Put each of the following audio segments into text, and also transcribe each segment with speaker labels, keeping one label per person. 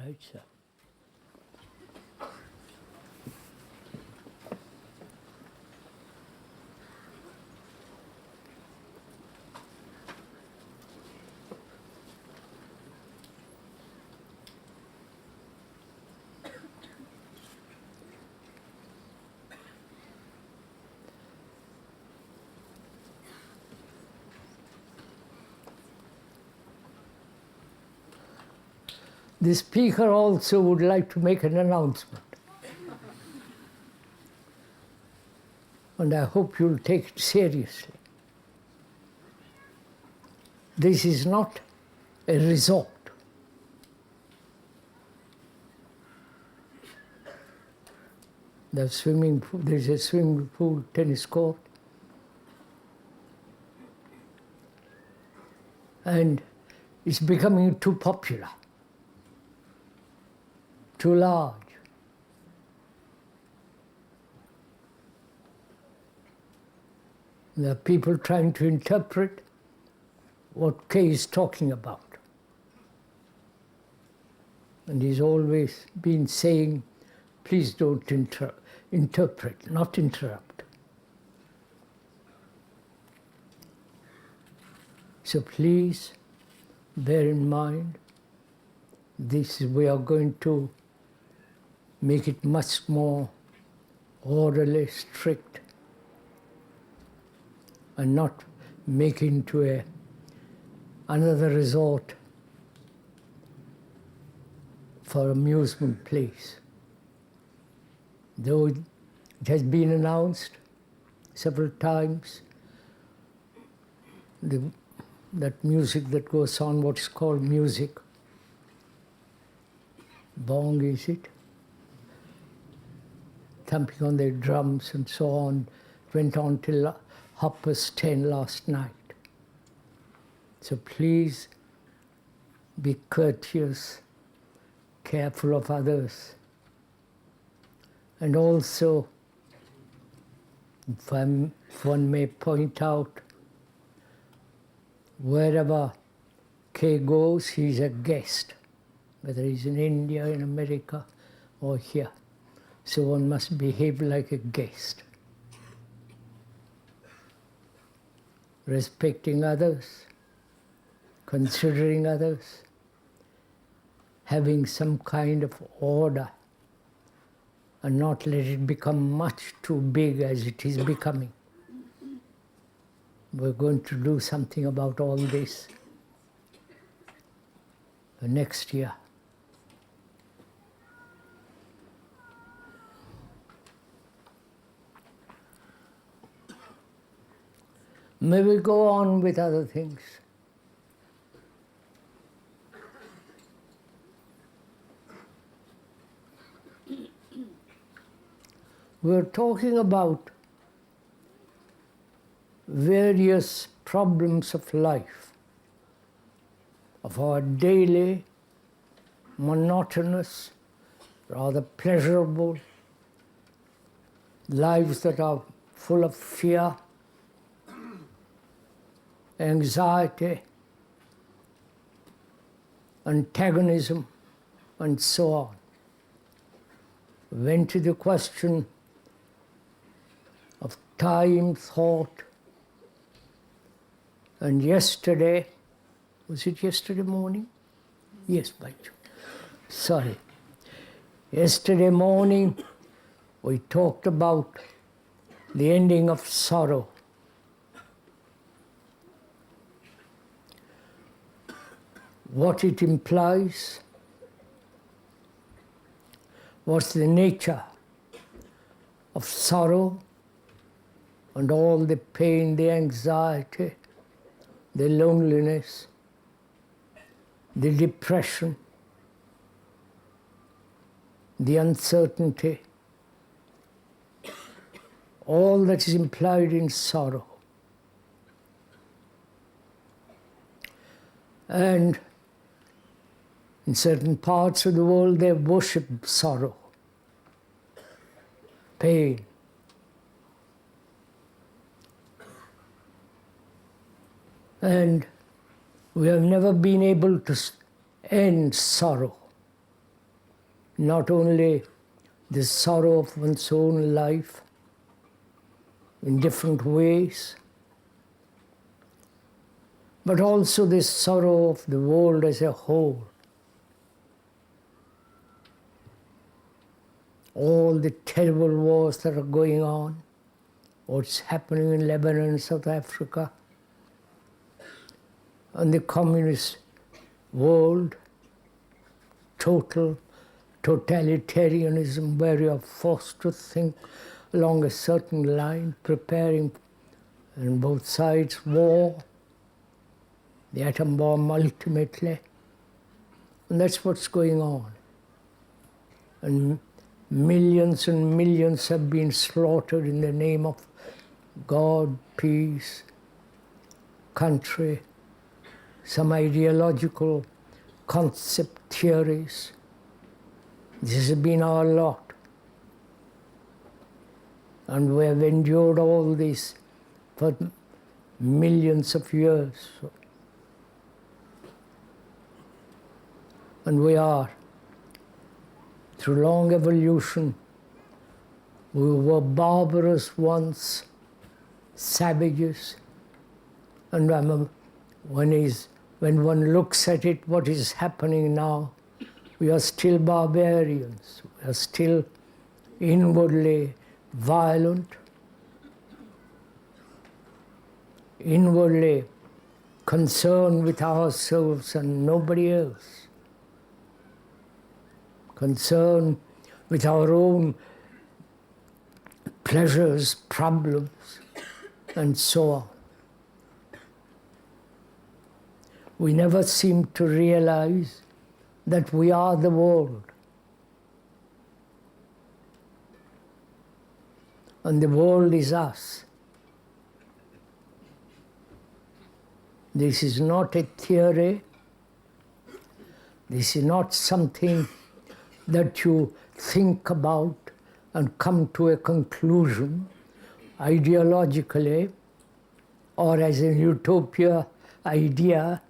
Speaker 1: Right, sir. The speaker also would like to make an announcement. And I hope you'll take it seriously. This is not a resort. There's a swimming pool, tennis court. And it's becoming too popular, too large. There are people trying to interpret what Kay is talking about. And he's always been saying, please don't interpret, not interrupt. So please bear in mind, we are going to make it much more orderly, strict, and not make into another resort for amusement place. Though it has been announced several times, that music that goes on, what is called music, bong is it, thumping on their drums and so on, went on till 10:30 last night. So please be courteous, careful of others. And also, if one may point out, wherever Kay goes, he's a guest, whether he's in India, in America, or here. So one must behave like a guest, respecting others, considering others, having some kind of order, and not let it become much too big as it is becoming. We're going to do something about all this next year. May we go on with other things? We're talking about various problems of life, of our daily, monotonous, rather pleasurable lives that are full of fear, anxiety, antagonism, and so on. Went to the question of time, thought, and yesterday, was it yesterday morning? Yes, by June. Sorry. Yesterday morning, we talked about the ending of sorrow. What it implies, what's the nature of sorrow and all the pain, the anxiety, the loneliness, the depression, the uncertainty, all that is implied in sorrow. And in certain parts of the world, they worship sorrow, pain. And we have never been able to end sorrow. not only the sorrow of one's own life in different ways, but also the sorrow of the world as a whole. All the terrible wars that are going on, what's happening in Lebanon, South Africa, and the communist world, total totalitarianism, where you are forced to think along a certain line, preparing on both sides war, the atom bomb ultimately. And that's what's going on. And millions have been slaughtered in the name of God, peace, country, some ideological concept theories. This has been our lot. And we have endured all this for millions of years. And we are, through long evolution, we were barbarous once, savages, and when one looks at it, what is happening now, we are still barbarians. We are still inwardly violent, inwardly concerned with ourselves and nobody else, concerned with our own pleasures, problems, and so on. We never seem to realize that we are the world. And the world is us. This is not a theory. This is not something that you think about and come to a conclusion ideologically or as a utopian idea,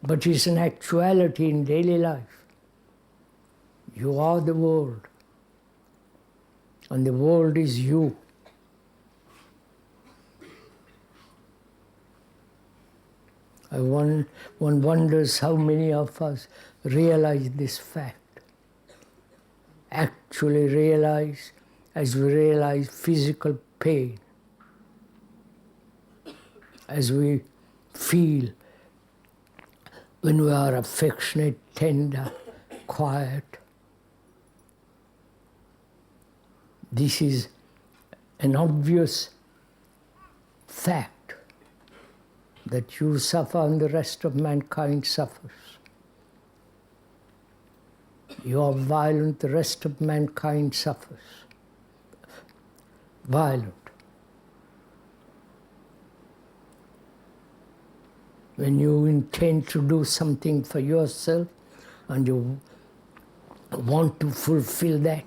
Speaker 1: but it's an actuality in daily life. You are the world, and the world is you. One wonders how many of us realize this fact, actually realize as we realize physical pain, as we feel when we are affectionate, tender, quiet. This is an obvious fact that you suffer and the rest of mankind suffers. You are violent, the rest of mankind suffers. Violent. When you intend to do something for yourself and you want to fulfill that,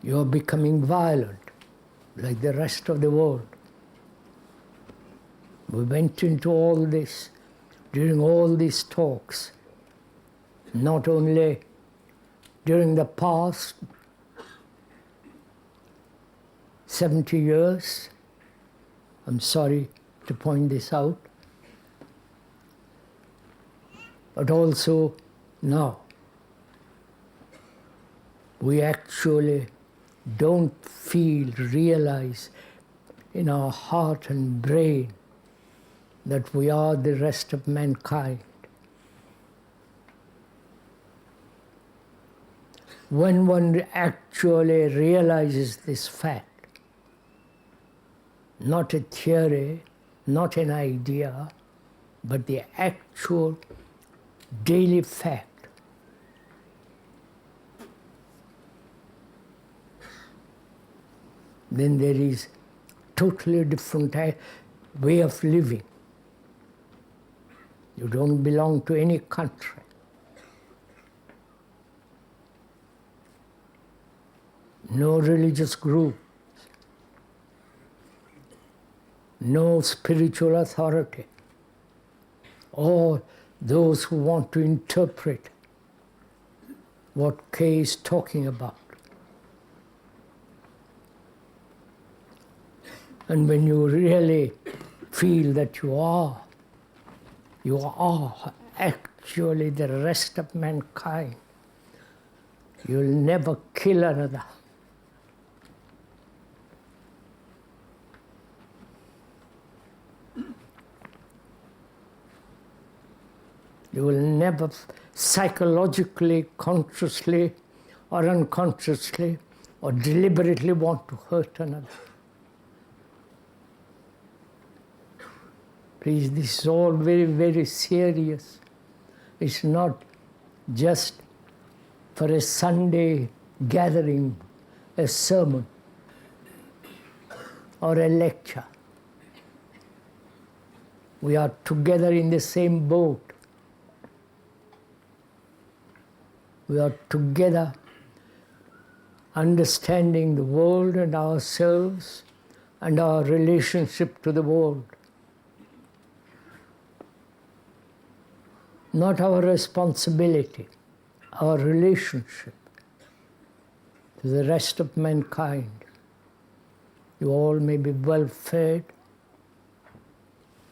Speaker 1: you are becoming violent, like the rest of the world. We went into all this during all these talks, not only during the past 70 years, I'm sorry to point this out, but also now. We actually don't realize in our heart and brain that we are the rest of mankind. When one actually realizes this fact, not a theory, not an idea, but the actual daily fact, then there is totally different way of living. You don't belong to any country. No religious group, no spiritual authority, or those who want to interpret what K is talking about. And when you really feel that you are actually the rest of mankind, you'll never kill another. You will never psychologically, consciously, or unconsciously, or deliberately want to hurt another. Please, this is all very, very serious. It's not just for a Sunday gathering, a sermon, or a lecture. We are together in the same boat. We are together understanding the world and ourselves and our relationship to the world. Not our responsibility, our relationship to the rest of mankind. You all may be well fed,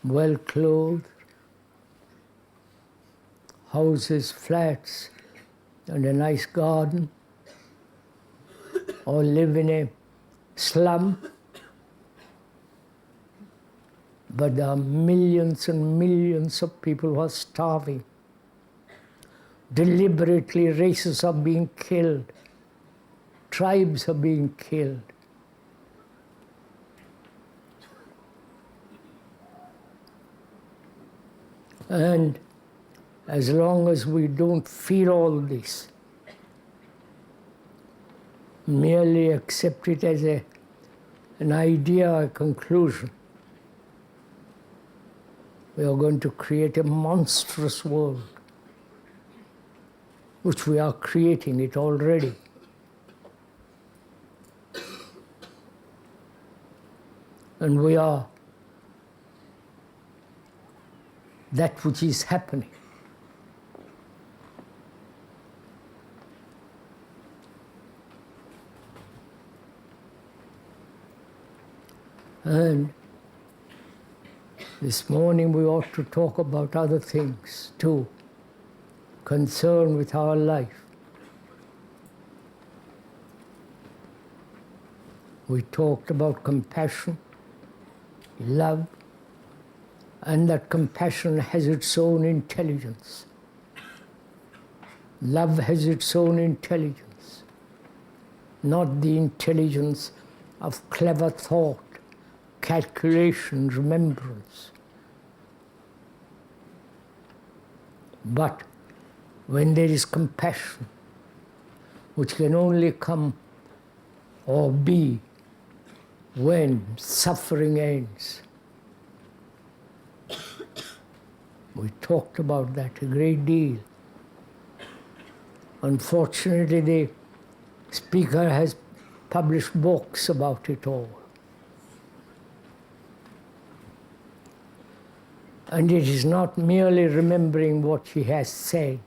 Speaker 1: well clothed, houses, flats, and a nice garden, or live in a slum. But there are millions and millions of people who are starving. Deliberately, races are being killed. Tribes are being killed. And as long as we don't feel all this, merely accept it as an idea, a conclusion, we are going to create a monstrous world, which we are creating it already. And we are that which is happening. And this morning we ought to talk about other things too, concerned with our life. We talked about compassion, love, and that compassion has its own intelligence. Love has its own intelligence, not the intelligence of clever thought, calculation, remembrance. But when there is compassion, which can only come or be when suffering ends. We talked about that a great deal. Unfortunately, the speaker has published books about it all. And it is not merely remembering what he has said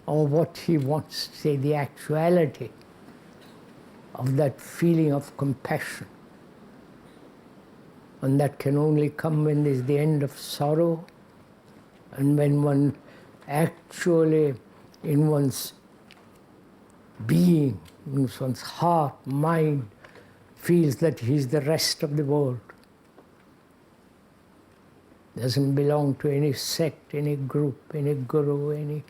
Speaker 1: or what he wants to say, the actuality of that feeling of compassion. And that can only come when there is the end of sorrow and when one actually, in one's being, in one's heart, mind, feels that he is the rest of the world. Doesn't belong to any sect, any group, any guru, any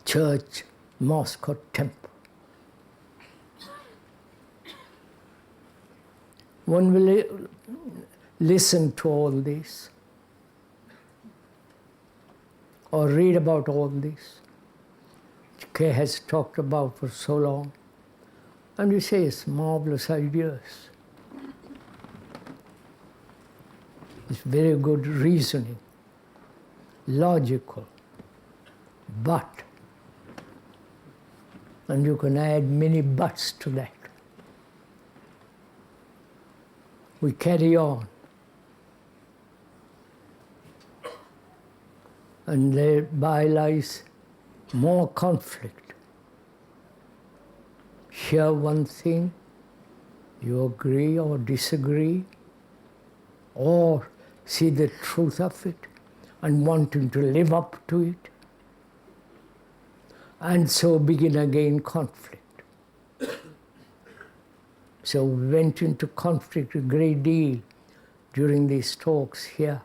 Speaker 1: church, mosque or temple. One will listen to all this or read about all this, which Kay has talked about for so long, and you say it's marvelous ideas. It's very good reasoning, logical, but, and you can add many buts to that. We carry on. And thereby lies more conflict. Hear one thing, you agree or disagree, or see the truth of it and wanting to live up to it, and so begin again conflict. So we went into conflict a great deal during these talks here.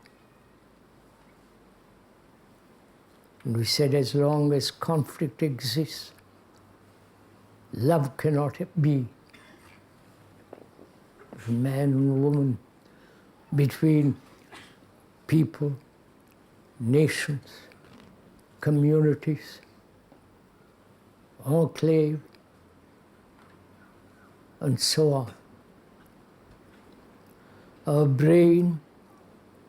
Speaker 1: And we said as long as conflict exists, love cannot be. Man and woman, between people, nations, communities, enclave, and so on. Our brain,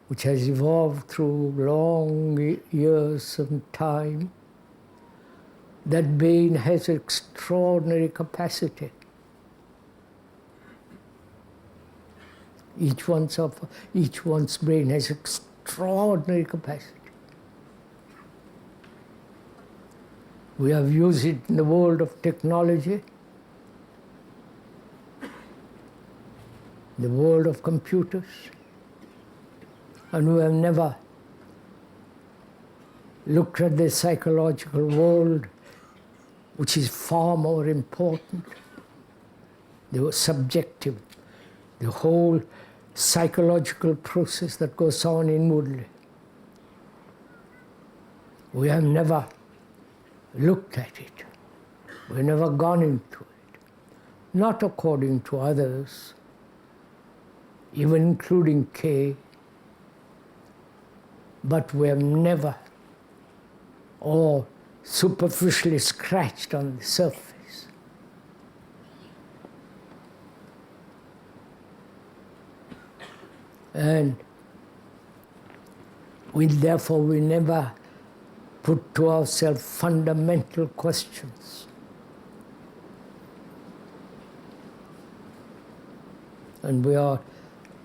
Speaker 1: which has evolved through long years of time, that brain has extraordinary capacity. Each one's brain has extraordinary capacity. We have used it in the world of technology, the world of computers, and we have never looked at the psychological world, which is far more important, the subjective, the whole psychological process that goes on inwardly. We have never looked at it. We've never gone into it. Not according to others, even including K, but we have never or superficially scratched on the surface. And therefore we never put to ourselves fundamental questions. And we are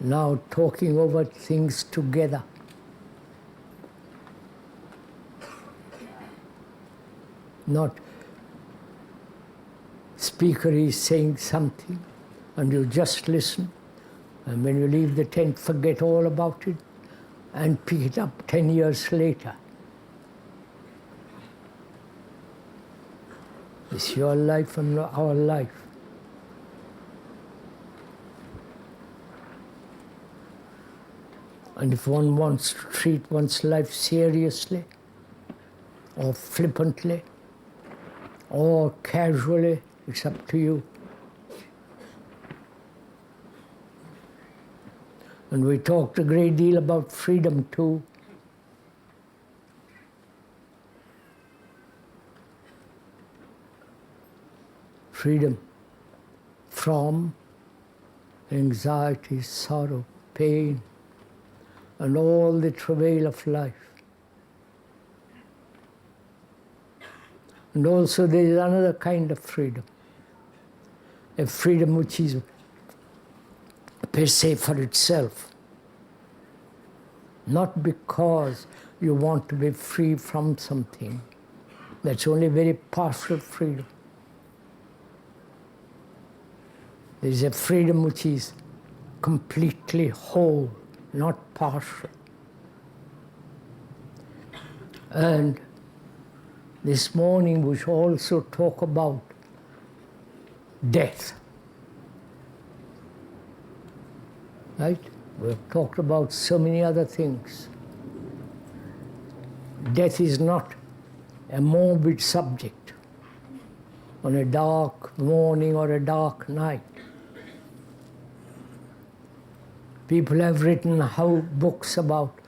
Speaker 1: now talking over things together. Not speaker is saying something and you just listen, and when you leave the tent forget all about it and pick it up 10 years later. It's your life and our life. And if one wants to treat one's life seriously, or flippantly, or casually, it's up to you. And we talked a great deal about freedom too. Freedom from anxiety, sorrow, pain, and all the travail of life. And also there is another kind of freedom, a freedom which is per se for itself, not because you want to be free from something. That's only very partial freedom. There is a freedom which is completely whole, not partial. And this morning we shall also talk about death. Right? We've talked about so many other things. Death is not a morbid subject on a dark morning or a dark night. People have written books about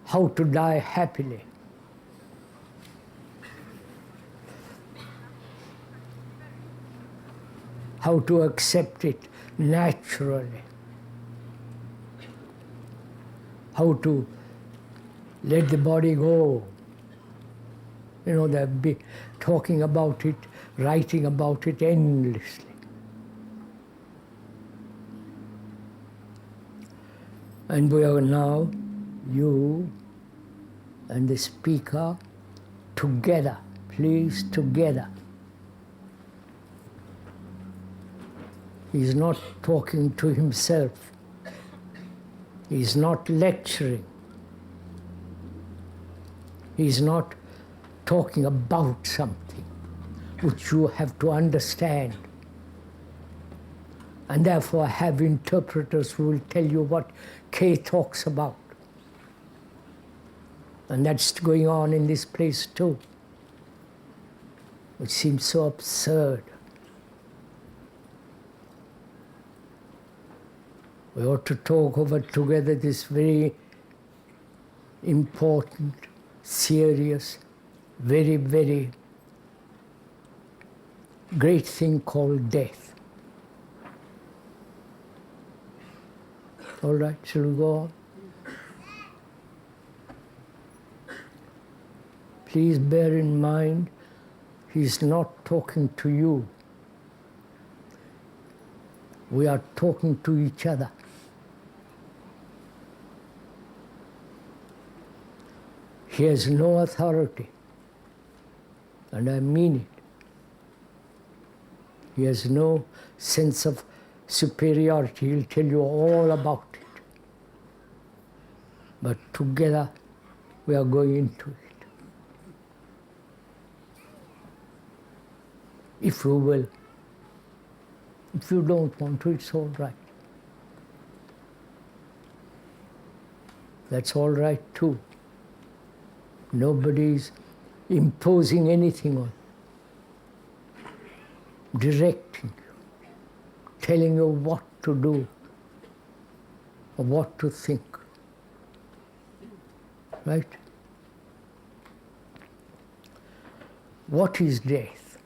Speaker 1: how to die happily. How to accept it naturally. How to let the body go. You know, they'll be talking about it, writing about it endlessly. And we are now, you and the speaker, together please, together. He's not talking to himself. He's not lecturing. He's not talking about something which you have to understand. And therefore have interpreters who will tell you what K talks about. And that's going on in this place too, which seems so absurd. We ought to talk over together this very important, serious, very, very great thing called death. All right, shall we go on? Please bear in mind, he's not talking to you. We are talking to each other. He has no authority, and I mean it. He has no sense of superiority. He'll tell you all about it. But together we are going into it. If you will. If you don't want to, it's all right. That's all right too. Nobody's imposing anything on you, directing you, telling you what to do or what to think. Right? What is death?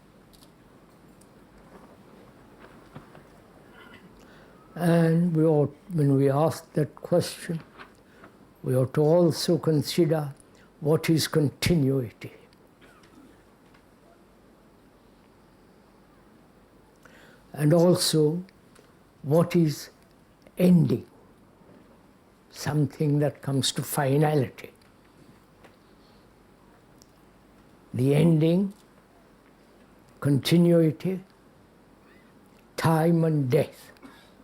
Speaker 1: And we ought, when we ask that question, we ought to also consider what is continuity. And also, what is ending? Something that comes to finality. The ending, continuity, time and death,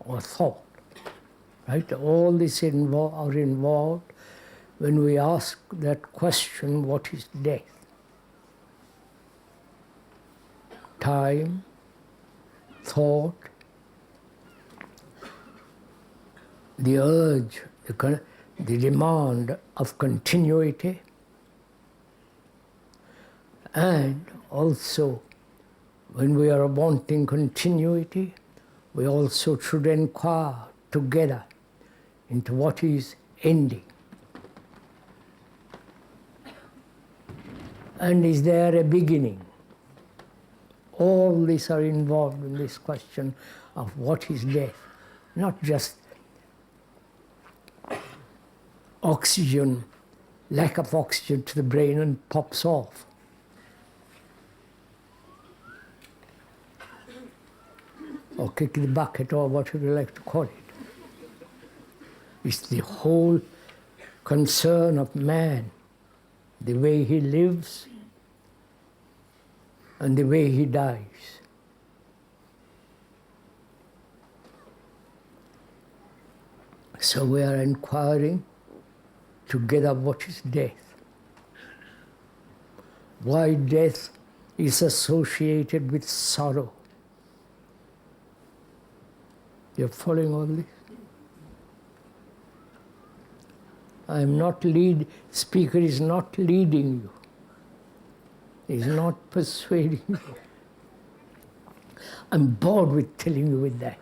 Speaker 1: or thought. Right? All this are involved when we ask that question, what is death? Time, thought, the urge, the demand of continuity, and also when we are wanting continuity, we also should inquire together into what is ending. And is there a beginning? All these are involved in this question of what is death. Not just oxygen, lack of oxygen to the brain and pops off. Or kick the bucket or whatever you like to call it. It's the whole concern of man, the way he lives and the way he dies. So we are inquiring together what is death. Why death is associated with sorrow. You're following all this? Speaker is not leading you. He's not persuading you. I'm bored with telling you with that.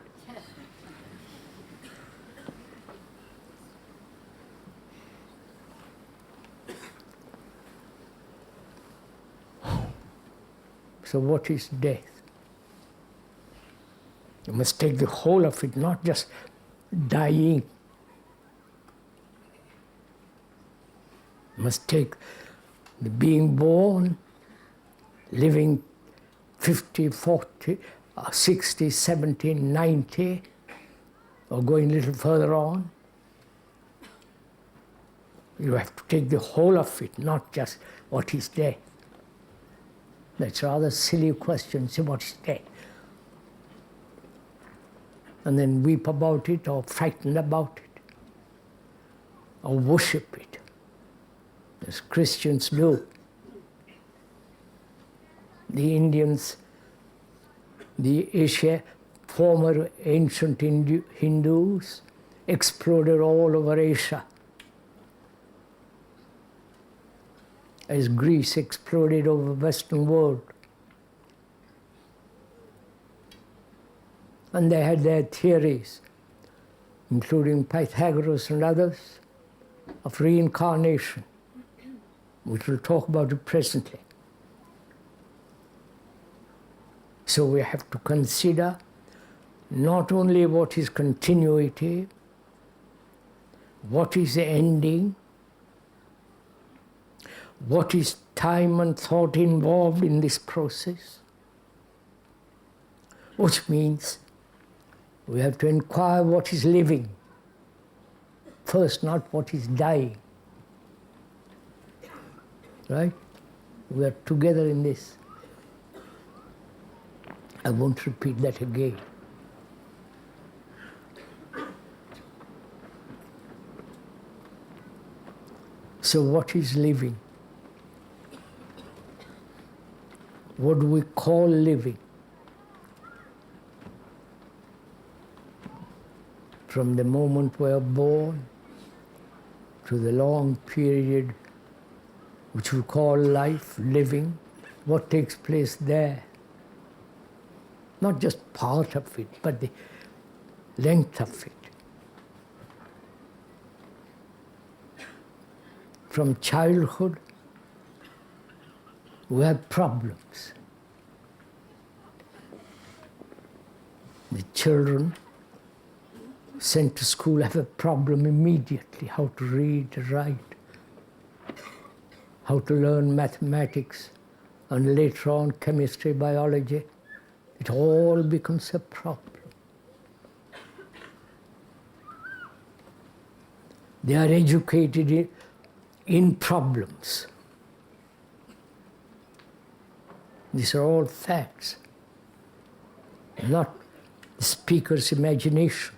Speaker 1: So what is death? You must take the whole of it, not just dying. You must take the being born, living 50, 40, 60, 70, 90, or going a little further on. You have to take the whole of it, not just what is death. That's a rather silly question. Say, what is death? And then weep about it, or frightened about it, or worship it, as Christians do. The Indians, the former ancient Hindus exploded all over Asia, as Greece exploded over the Western world. And they had their theories, including Pythagoras and others, of reincarnation, which we'll talk about it presently. So we have to consider not only what is continuity, what is the ending, what is time and thought involved in this process, which means we have to inquire what is living first, not what is dying. Right? We are together in this. I won't repeat that again. So what is living? What do we call living? From the moment we are born to the long period which we call life, living, what takes place there? Not just part of it, but the length of it. From childhood, we have problems. The children sent to school have a problem immediately, how to read, write, how to learn mathematics, and later on chemistry, biology. It all becomes a problem. They are educated in problems. These are all facts, not the speaker's imagination.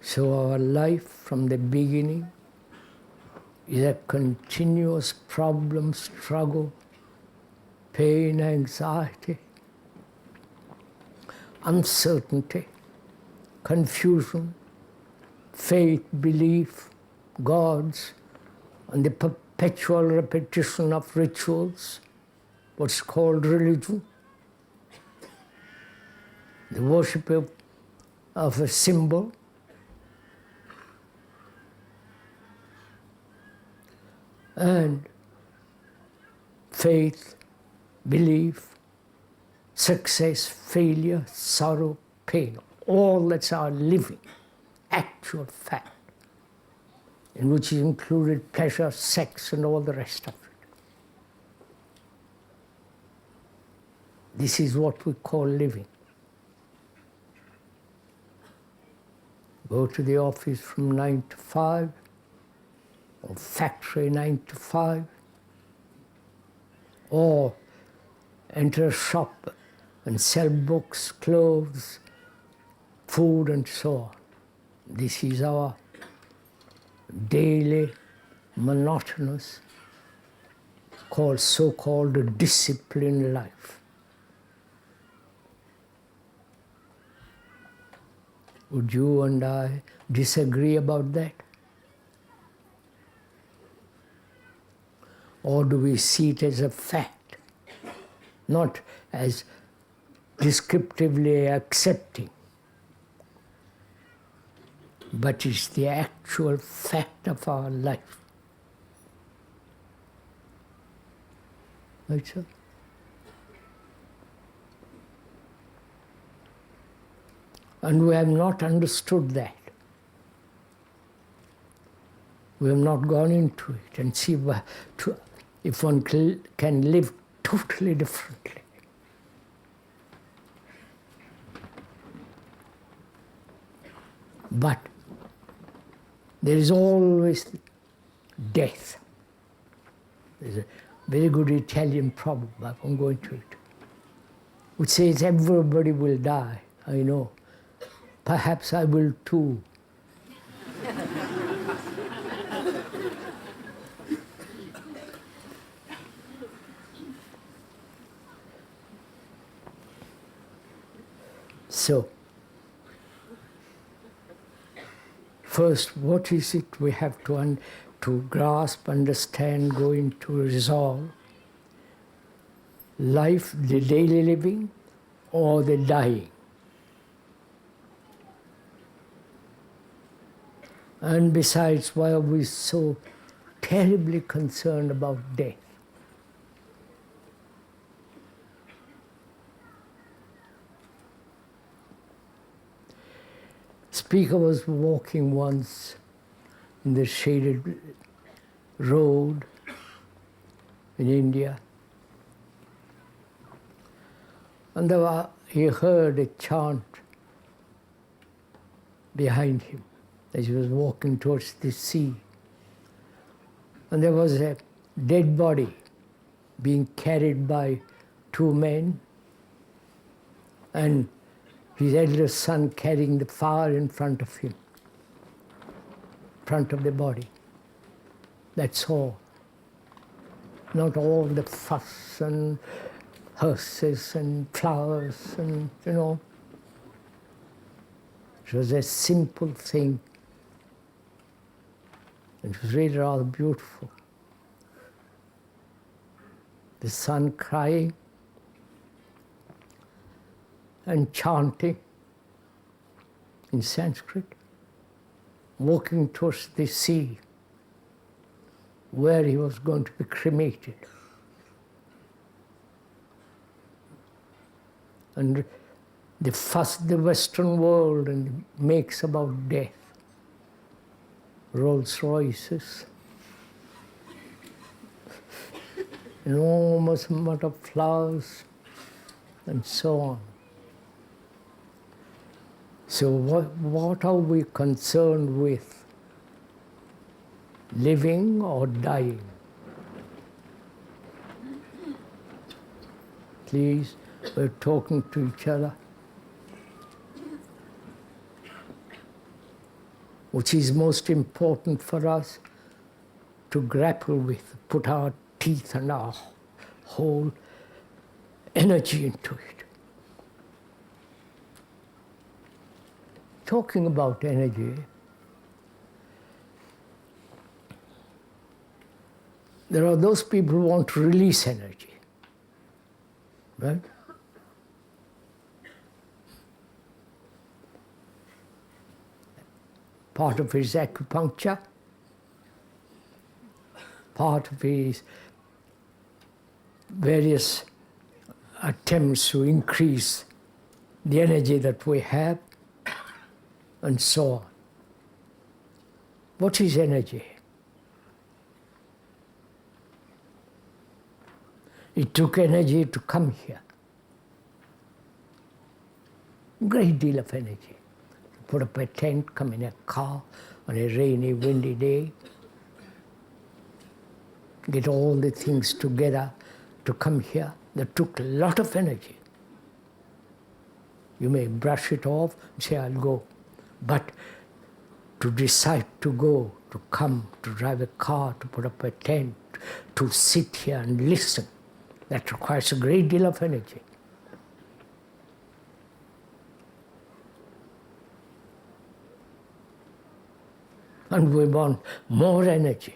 Speaker 1: So our life from the beginning is a continuous problem, struggle, pain, anxiety, uncertainty, confusion, faith, belief, gods, and the perpetual repetition of rituals, what's called religion, the worship of a symbol, and faith, belief, success, failure, sorrow, pain. All that's our living, actual fact, in which is included pleasure, sex, and all the rest of it. This is what we call living. Go to the office from 9 to 5, or factory 9 to 5, or enter a shop and sell books, clothes, food, and so on. This is our daily, monotonous, so-called disciplined life. Would you and I disagree about that? Or do we see it as a fact, not as descriptively accepting, but it's the actual fact of our life? Right, sir? And we have not understood that. We have not gone into it and see if one can live totally differently. But there is always death. very good Italian proverb, I won't go into it, which says everybody will die. I know. Perhaps I will too. So, first, what is it we have to grasp, understand, go into, resolve? Life, the daily living, or the dying? And besides, why are we so terribly concerned about death? Speaker was walking once in the shaded road in India, and he heard a chant behind him as he was walking towards the sea. And there was a dead body being carried by two men, and his eldest son carrying the fire in front of him, front of the body. That's all. Not all the fuss and hearses and flowers and, you know. It was a simple thing. It was really rather beautiful. The son crying and chanting in Sanskrit, walking towards the sea where he was going to be cremated. And the fuss the Western world and makes about death, Rolls Royces, enormous amount of flowers, and so on. So what are we concerned with? Living or dying? Please, we're talking to each other. Which is most important for us to grapple with, put our teeth and our whole energy into it. Talking about energy, there are those people who want to release energy, right? Part of it is acupuncture, part of it is various attempts to increase the energy that we have, and so on. What is energy? It took energy to come here. Great deal of energy. Put up a tent, come in a car on a rainy, windy day, get all the things together to come here. That took a lot of energy. You may brush it off and say, I'll go. But to decide to go, to come, to drive a car, to put up a tent, to sit here and listen, that requires a great deal of energy. And we want more energy.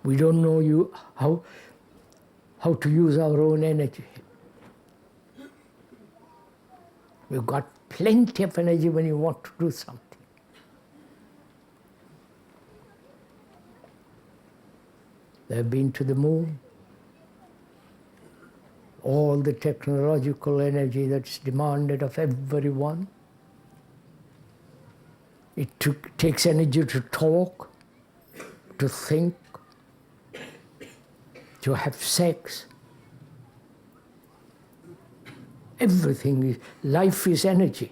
Speaker 1: We don't know how to use our own energy. We've got plenty of energy when you want to do something. They've been to the moon. All the technological energy that's demanded of everyone. It takes energy to talk, to think, to have sex. Everything, life is energy.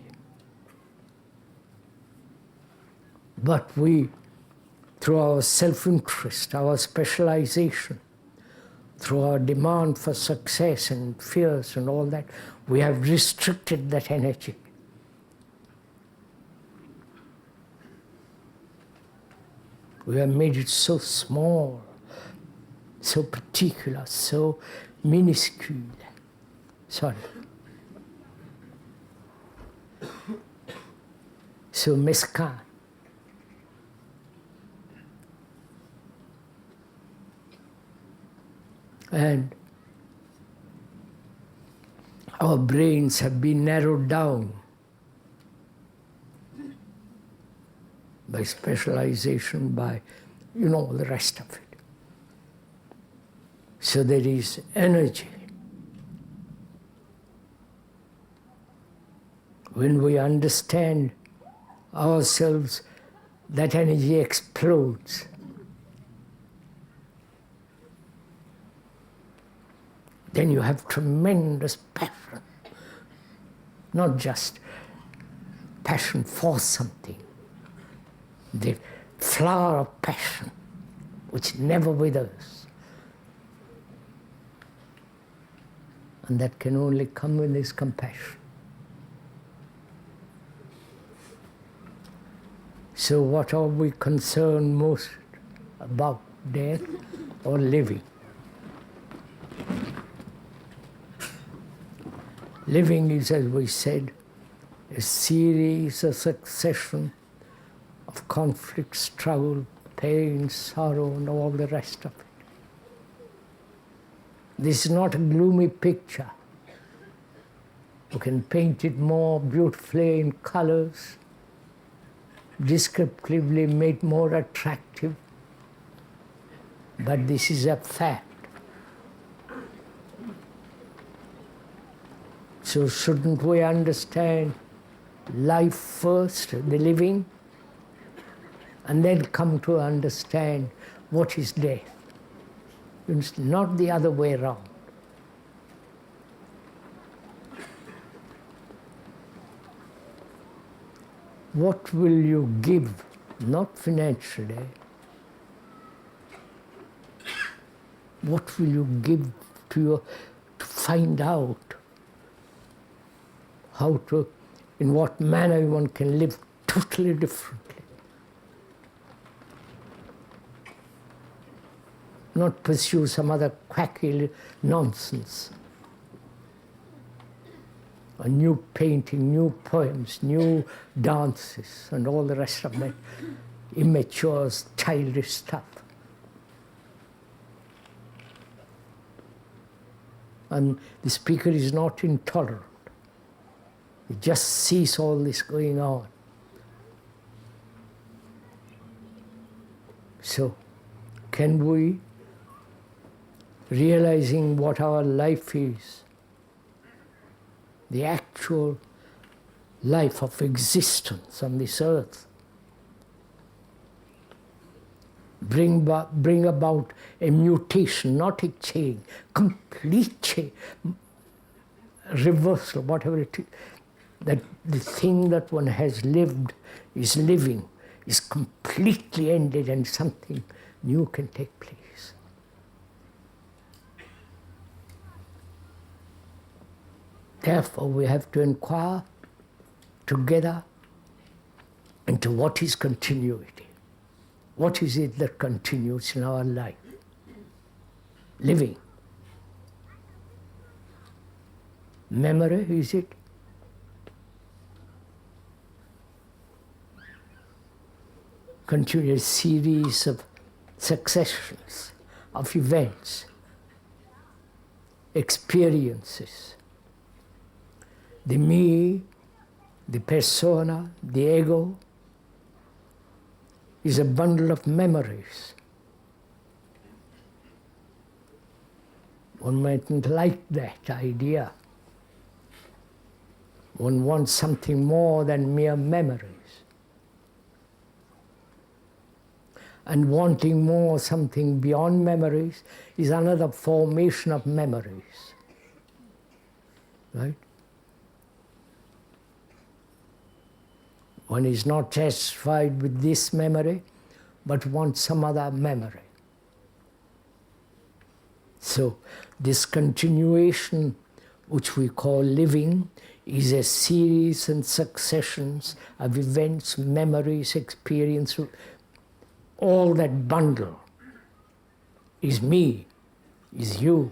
Speaker 1: But we, through our self-interest, our specialization, through our demand for success and fears and all that, we have restricted that energy. We have made it so small, so particular, so minuscule. Sorry. So mesquin. And our brains have been narrowed down by specialization, by, the rest of it. So there is energy. When we understand ourselves, that energy explodes. Then you have tremendous passion. Not just passion for something. The flower of passion, which never withers. And that can only come with this compassion. So what are we concerned most about, death or living? Living is, as we said, a series, a succession of conflict, struggle, pain, sorrow, and all the rest of it. This is not a gloomy picture. You can paint it more beautifully in colors, descriptively made more attractive, but this is a fact. So shouldn't we understand life first, the living, and then come to understand what is death? It's not the other way around. What will you give, not financially, what will you give to find out how to, in what manner one can live totally differently? Not pursue some other quacky nonsense. A new painting, new poems, new dances, and all the rest of that immature, childish stuff. And the speaker is not intolerant. He just sees all this going on. So, can we, realizing what our life is, the actual life of existence on this earth, bring about a mutation, not a change, complete change, reversal, whatever it is, that the thing that one has lived is living, is completely ended and something new can take place. Therefore, we have to inquire together into what is continuity. What is it that continues in our life? Living. Memory, is it? Continuous series of successions of events, experiences. The me, the persona, the ego is a bundle of memories. One mightn't like that idea. One wants something more than mere memories. And wanting more, something beyond memories, is another formation of memories. Right? One is not satisfied with this memory, but wants some other memory. So this continuation, which we call living, is a series and successions of events, memories, experience. All that bundle is me, is you.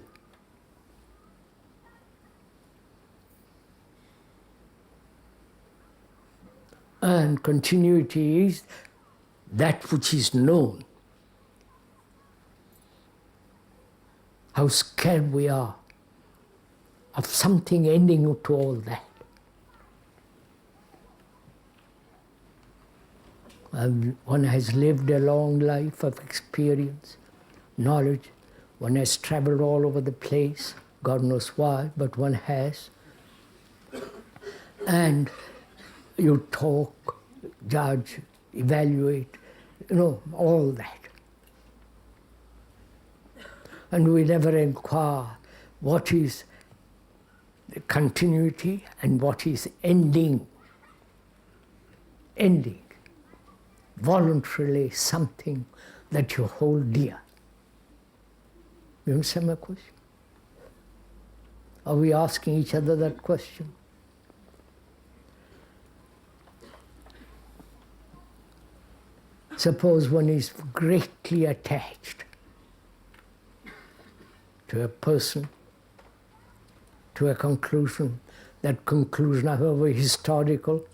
Speaker 1: And continuity is that which is known. How scared we are of something ending to all that. And one has lived a long life of experience, knowledge. One has traveled all over the place, God knows why, but one has. And you talk, judge, evaluate, all that. And we never inquire what is the continuity and what is ending. Ending. Voluntarily something that you hold dear. You understand my question? Are we asking each other that question? Suppose one is greatly attached to a person, to a conclusion. That conclusion, however historical,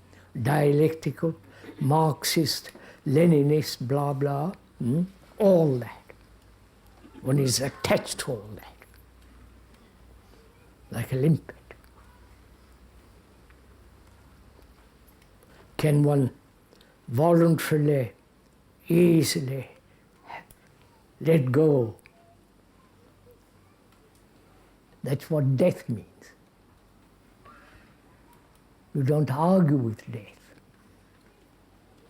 Speaker 1: dialectical, Marxist, Leninist, blah, blah, all that. One is attached to all that, like a limpet. Can one voluntarily, easily let go? That's what death means. You don't argue with death.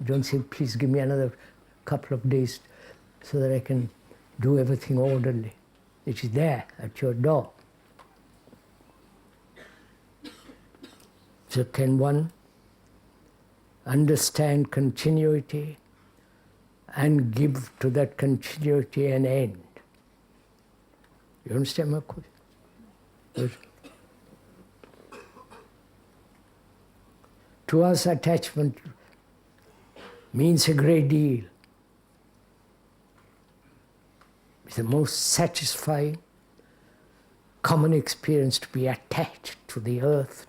Speaker 1: You don't say, please give me another couple of days so that I can do everything orderly. It is there at your door. So can one understand continuity and give to that continuity an end? You understand my question? Yes. To us, attachment means a great deal. It's the most satisfying common experience to be attached to the earth,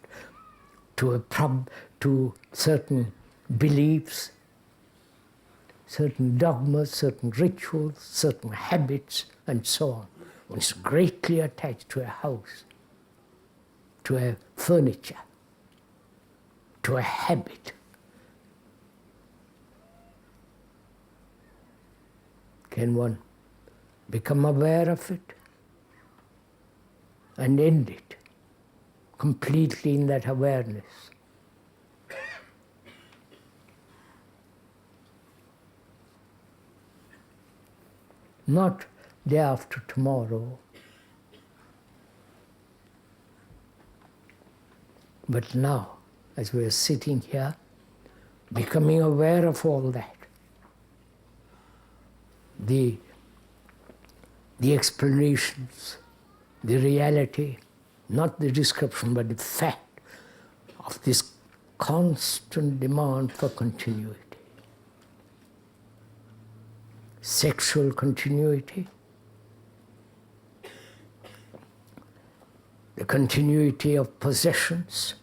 Speaker 1: to certain beliefs, certain dogmas, certain rituals, certain habits, and so on. One is greatly attached to a house, to a furniture, to a habit. Can one become aware of it and end it completely in that awareness? Not day after tomorrow, but now, as we are sitting here, becoming aware of all that. The explanations, the reality, not the description, but the fact of this constant demand for continuity. Sexual continuity, the continuity of possessions,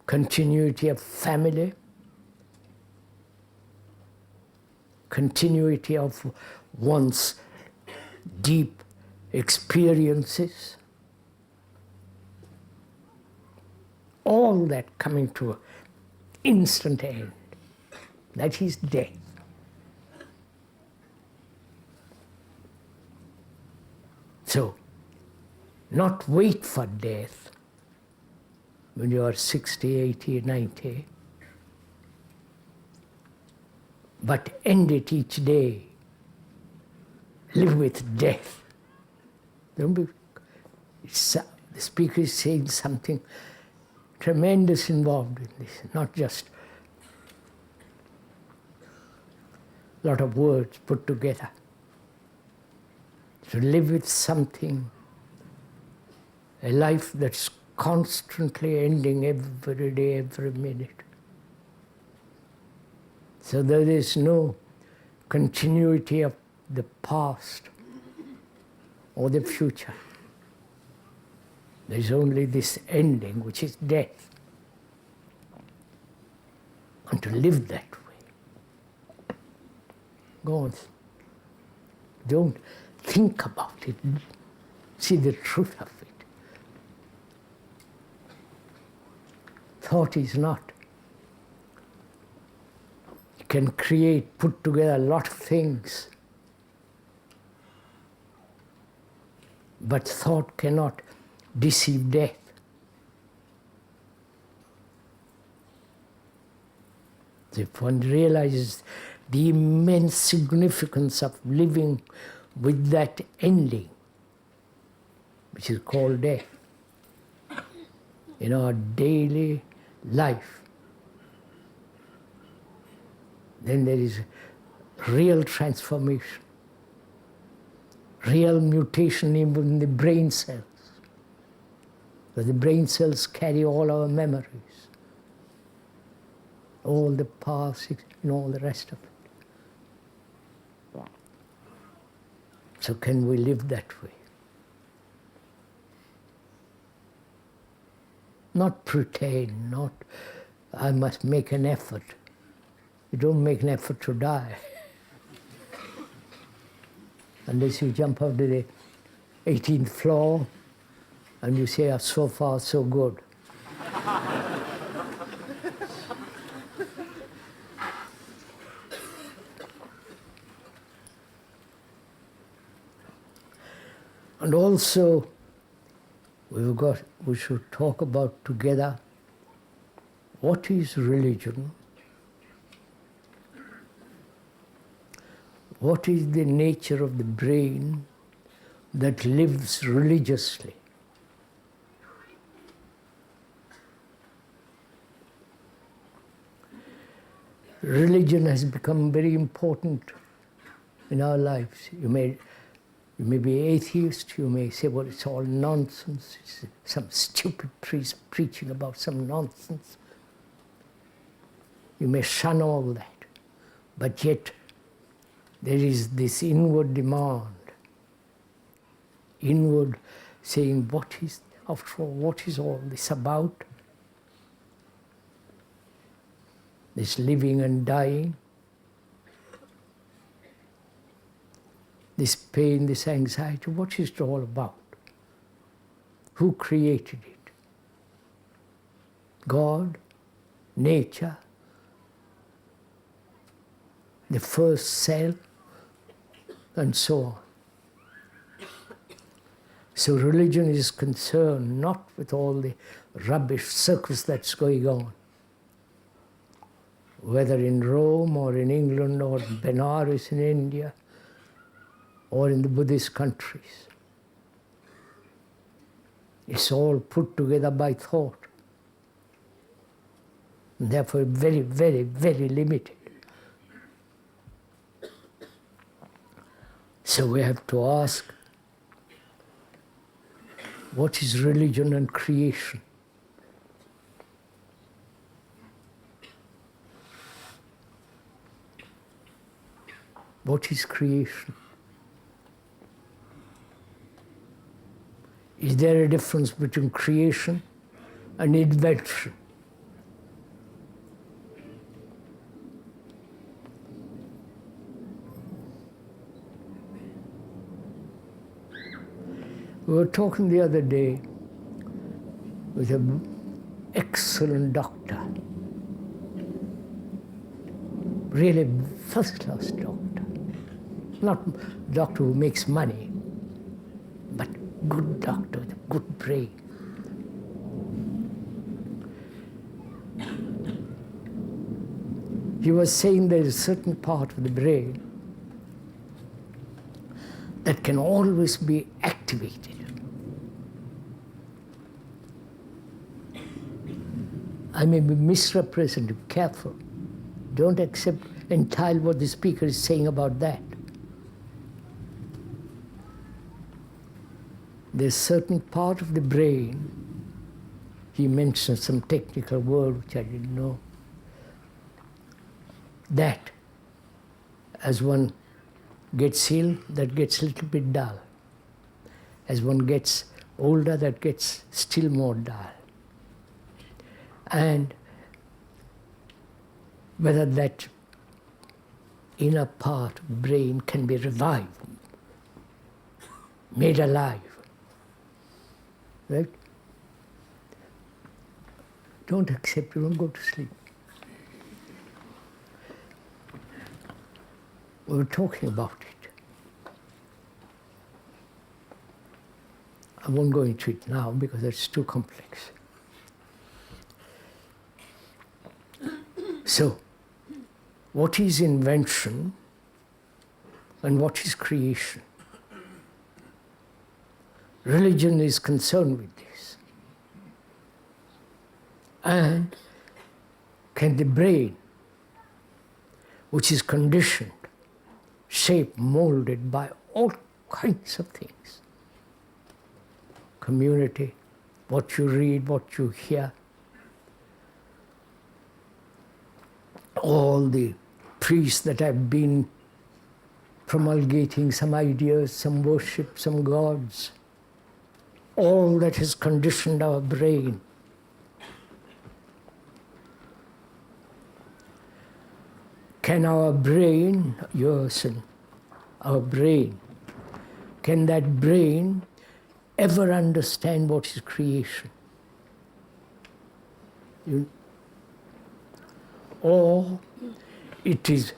Speaker 1: continuity of family, continuity of one's deep experiences, all that coming to an instant end. That is death. So, not wait for death when you are 60, 80, 90, but end it each day. Live with death. Don't be, the speaker is saying something tremendous involved in this, not just a lot of words put together. To live with something, a life that's constantly ending every day, every minute. So there is no continuity of the past or the future. There is only this ending, which is death. And to live that way. Go on. Don't think about it. See the truth of it. Thought is not. You can create, put together a lot of things. But thought cannot deceive death. If one realizes the immense significance of living with that ending, which is called death, in our daily life, then there is real transformation, real mutation even in the brain cells. Because the brain cells carry all our memories, all the past and all the rest of it. So can we live that way? Not pretend, not I must make an effort. You don't make an effort to die. Unless you jump out to the 18th floor and you say, oh, so far, so good. And also, we should talk about together what is religion, what is the nature of the brain that lives religiously. Religion has become very important in our lives. You may be atheist, you may say, well, it's all nonsense, it's some stupid priest preaching about some nonsense. You may shun all that, but yet there is this inward demand, inward saying, after all, what is all this about? This living and dying, this pain, this anxiety, what is it all about? Who created it? God, nature, the first cell, and so on. So religion is concerned not with all the rubbish circus that's going on, whether in Rome or in England or Benares in India or in the Buddhist countries. It's all put together by thought, and therefore very, very, very limited. So we have to ask, what is religion and creation? What is creation? Is there a difference between creation and invention? We were talking the other day with an excellent doctor, really first-class doctor. Not a doctor who makes money, but good doctor with a good brain. He was saying there is a certain part of the brain that can always be activated. I may be misrepresenting. Careful. Don't accept entirely what the speaker is saying about that. There's certain part of the brain, he mentioned some technical word which I didn't know, that as one gets ill, that gets a little bit dull. As one gets older, that gets still more dull. And whether that inner part of the brain can be revived, made alive, right? Don't accept it, don't go to sleep. We were talking about it. I won't go into it now because it's too complex. So, what is invention and what is creation? Religion is concerned with this. And can the brain, which is conditioned, shaped, molded by all kinds of things, community, what you read, what you hear, all the priests that have been promulgating some ideas, some worship, some gods, all that has conditioned our brain. Can our brain, our brain, can that brain ever understand what is creation? Or it is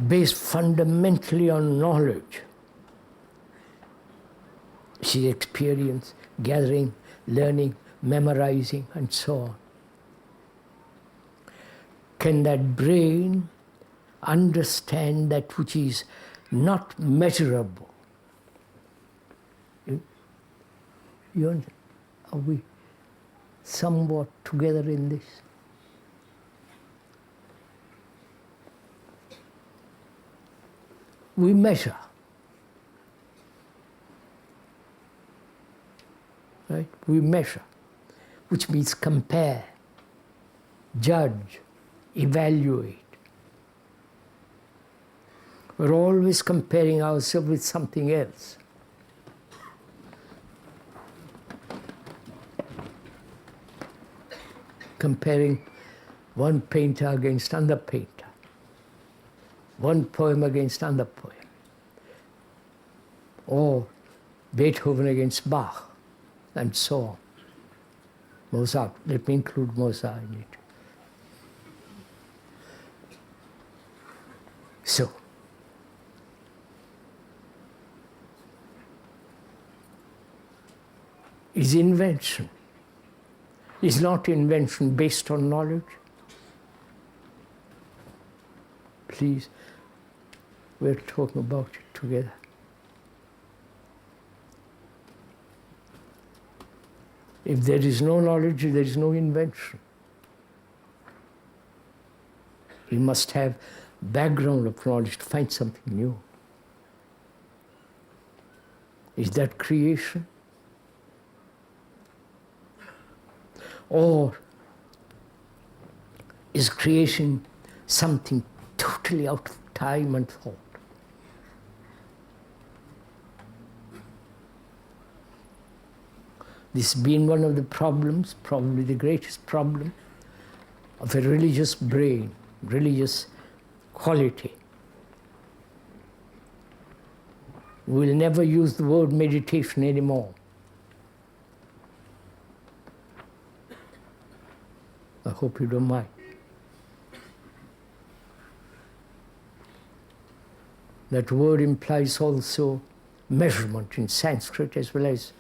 Speaker 1: based fundamentally on knowledge. See, experience, gathering, learning, memorizing, and so on. Can that brain understand that which is not measurable? Are we somewhat together in this? We measure, right? We measure, which means compare, judge, evaluate. We're always comparing ourselves with something else. Comparing one painter against another painter. One poem against another poem, or Beethoven against Bach, and so on. Mozart, let me include Mozart in it. So, is invention, is not invention based on knowledge? Please, we're talking about it together. If there is no knowledge, there is no invention. You must have background of knowledge to find something new. Is that creation? Or is creation something totally out of time and thought? This has been one of the problems, probably the greatest problem, of a religious brain, religious quality. We'll never use the word meditation anymore. I hope you don't mind. That word implies also measurement in Sanskrit as well as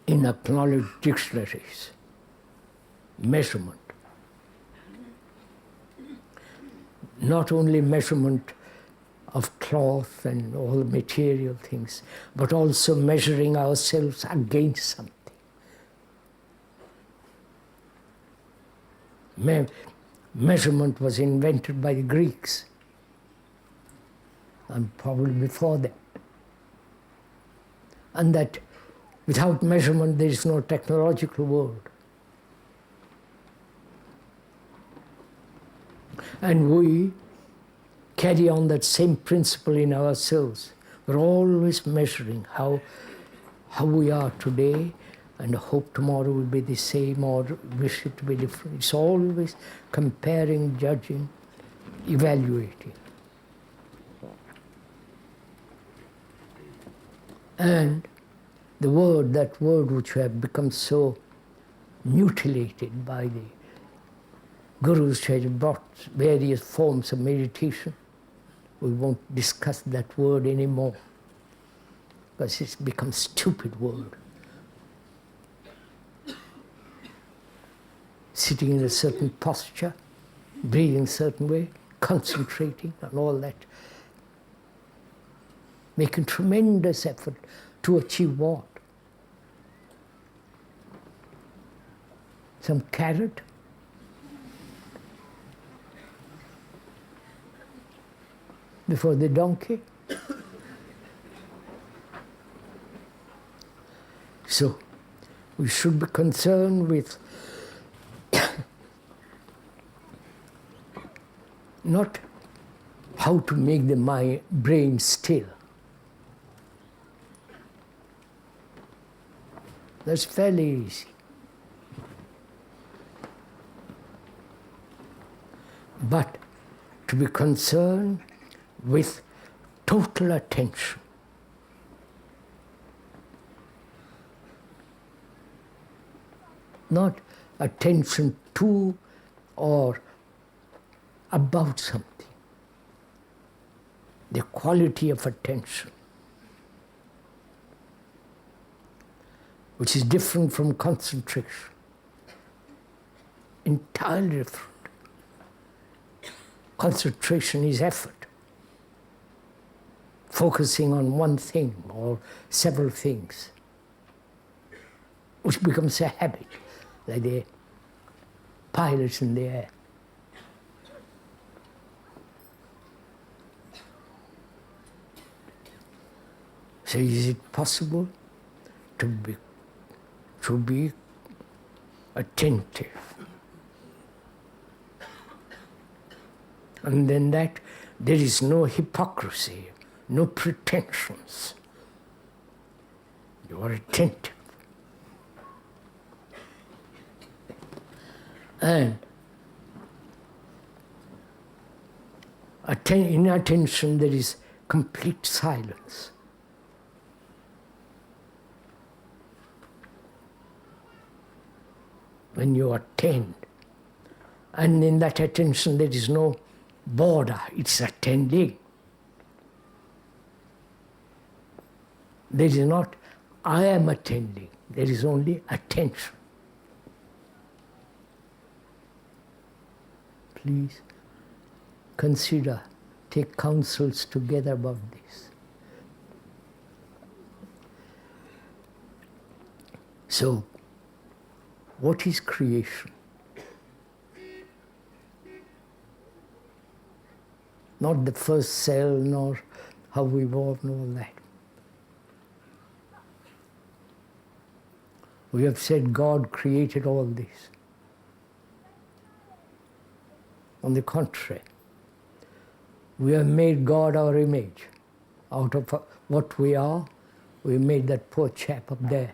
Speaker 1: in acknowledged dictionaries. Measurement. Not only measurement of cloth and all material things, but also measuring ourselves against something. Measurement was invented by the Greeks, and probably before that. And that without measurement there is no technological world. And we carry on that same principle in ourselves. We're always measuring how we are today and hope tomorrow will be the same or wish it to be different. It's always comparing, judging, evaluating. And that word which we have become so mutilated by the gurus who have brought various forms of meditation, we won't discuss that word anymore because it's become a stupid word. Sitting in a certain posture, breathing a certain way, concentrating on all that, making tremendous effort to achieve what? Some carrot? Before the donkey? So, we should be concerned with not how to make the brain still. That's fairly easy. But to be concerned with total attention. Not attention to or about something. The quality of attention, which is different from concentration. Entirely different. Concentration is effort. Focusing on one thing or several things, which becomes a habit, like the pilots in the air. So is it possible to be attentive? And then that there is no hypocrisy, no pretensions. You are attentive. And in attention there is complete silence. When you attend, and in that attention there is no border, it's attending. There is not, I am attending, there is only attention. Please consider, take counsels together about this. So, what is creation? Not the first cell, nor how we evolved, and all that. We have said God created all this. On the contrary, we have made God our image. Out of what we are, we made that poor chap up there.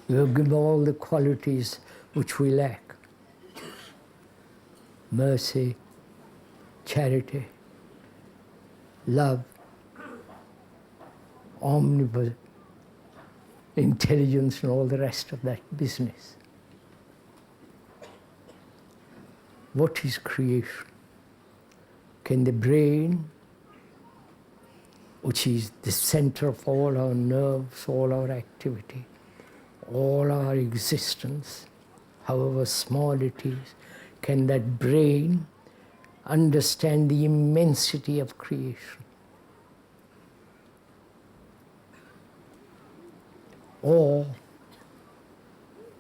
Speaker 1: We have given all the qualities which we lack. Mercy, charity, love, omnipotent, intelligence and all the rest of that business. What is creation? Can the brain, which is the center of all our nerves, all our activity, all our existence, however small it is, can that brain understand the immensity of creation? or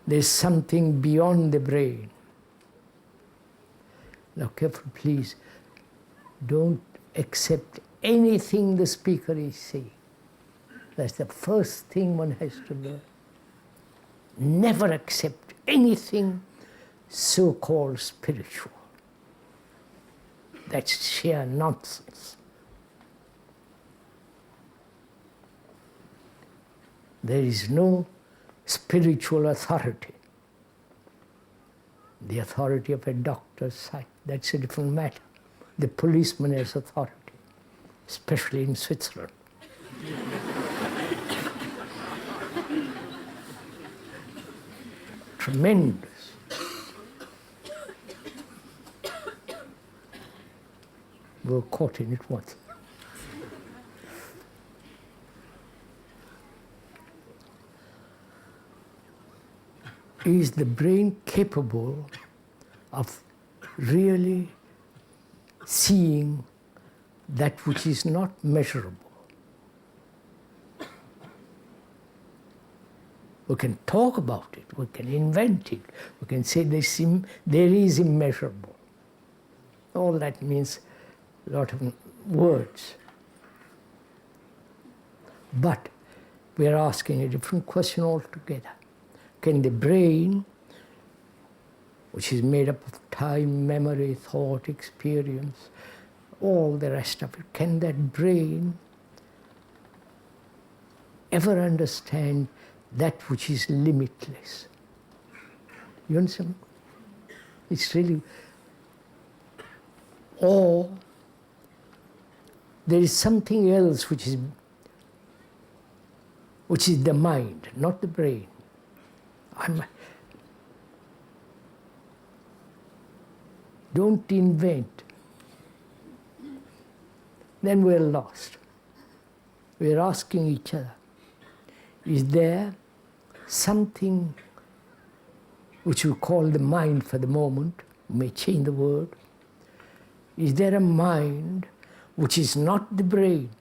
Speaker 1: there's something beyond the brain. Now careful, please. Don't accept anything the speaker is saying. That's the first thing one has to learn. Never accept anything so-called spiritual. That's sheer nonsense. There is no spiritual authority. The authority of a doctor's sight, that's a different matter. The policeman has authority, especially in Switzerland. Tremendous. We were caught in it once. Is the brain capable of really seeing that which is not measurable? We can talk about it, we can invent it, we can say there is immeasurable. All that means a lot of words. But we are asking a different question altogether. Can the brain, which is made up of time, memory, thought, experience, all the rest of it, can that brain ever understand that which is limitless? You understand? It's really, or there is something else which is the mind, not the brain. Don't invent. Then we're lost. We're asking each other, is there something which we call the mind for the moment, we may change the word, is there a mind which is not the brain?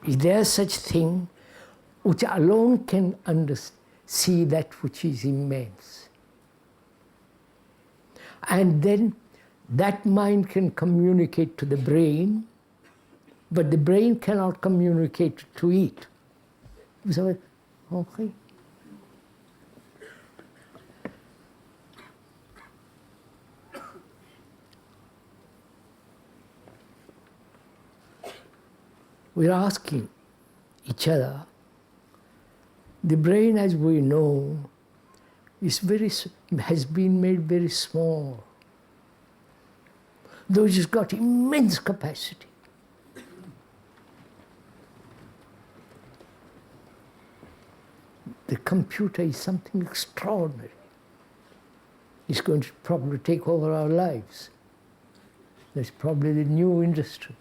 Speaker 1: Is there such thing which alone can see that which is immense? And then that mind can communicate to the brain, but the brain cannot communicate to it. So, okay. We're asking each other, the brain, as we know, has been made very small, though it's got immense capacity. The computer is something extraordinary. It's going to probably take over our lives. That's probably the new industry.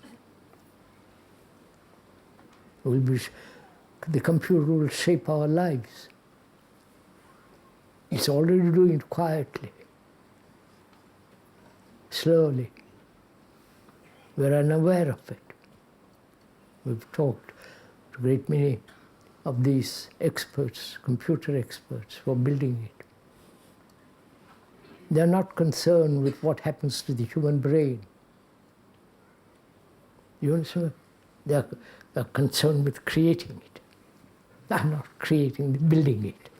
Speaker 1: The computer will shape our lives. It's already doing it quietly, slowly. We're unaware of it. We've talked to a great many of these experts, computer experts, who are building it. They're not concerned with what happens to the human brain. You understand? They're concerned with creating it. They're not creating, building it.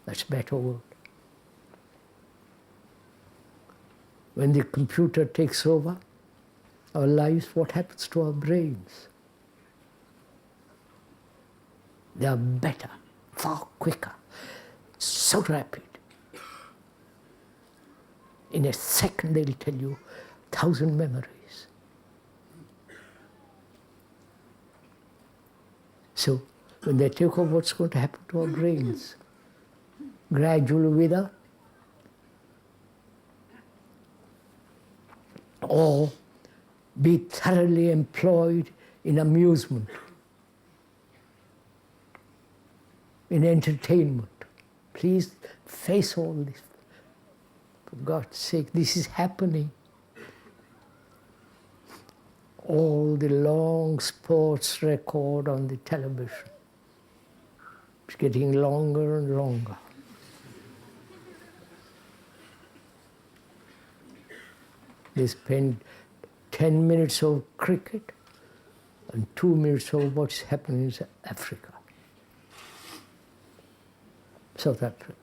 Speaker 1: That's a better word. When the computer takes over our lives, what happens to our brains? They are better, far quicker, so rapid. In a second they'll tell you 1,000 memories. So when they take over, what's going to happen to our brains? Gradually wither, or be thoroughly employed in amusement, in entertainment. Please face all this. For God's sake, this is happening. all the long sports record on the television. It's getting longer and longer. They spend 10 minutes over cricket and 2 minutes over what's happening in Africa, South Africa.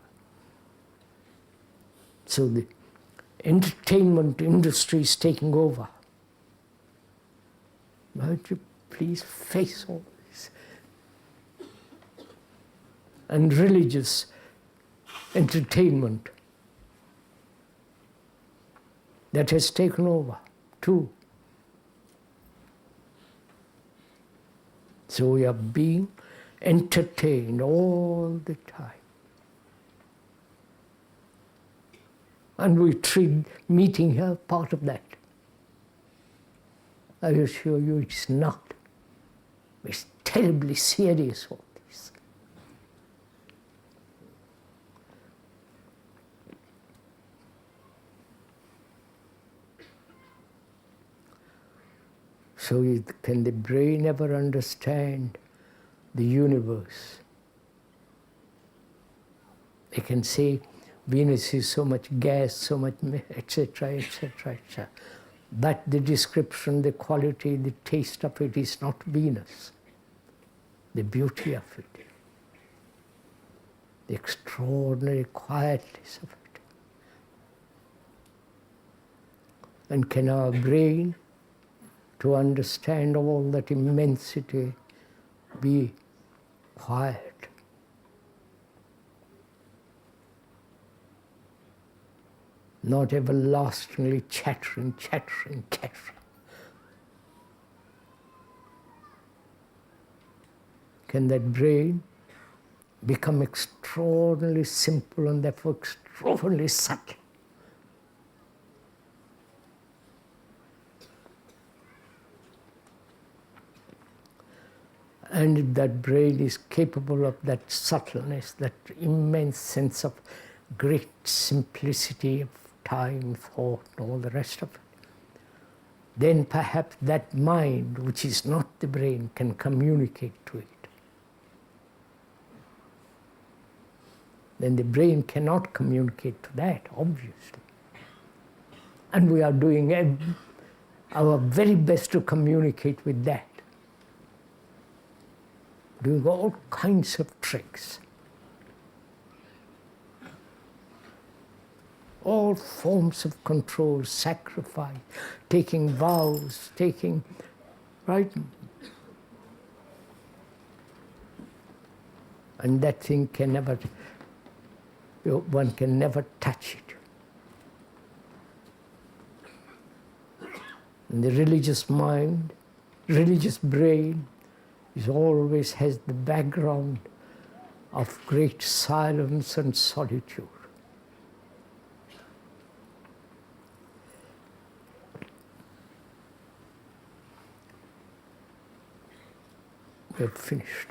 Speaker 1: So the entertainment industry is taking over. Won't you please face all this? And religious entertainment that has taken over too. So we are being entertained all the time. And we treat meeting here part of that. I assure you it's not. It's terribly serious, all this. So can the brain ever understand the universe? They can say Venus is so much gas, so much, etc., etc., etc. But the description, the quality, the taste of it is not Venus. The beauty of it, the extraordinary quietness of it. And can our brain, to understand all that immensity, be quiet? Not everlastingly chattering, chattering, chattering. Can that brain become extraordinarily simple and therefore extraordinarily subtle? And if that brain is capable of that subtleness, that immense sense of great simplicity of time, thought, and all the rest of it, then perhaps that mind, which is not the brain, can communicate to it. Then the brain cannot communicate to that, obviously. And we are doing our very best to communicate with that. Doing all kinds of tricks. All forms of control, sacrifice, taking vows, right? And that thing can never, one can never touch it. And the religious mind, religious brain, always has the background of great silence and solitude. We have finished.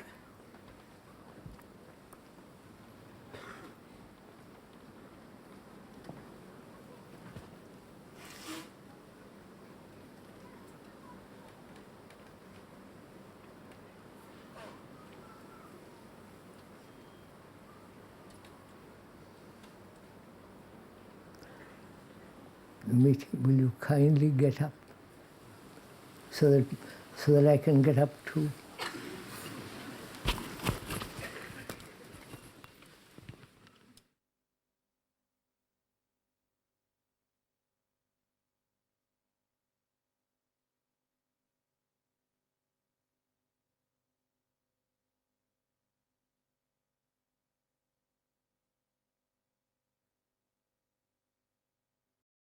Speaker 1: Meeting, will you kindly get up so that I can get up too?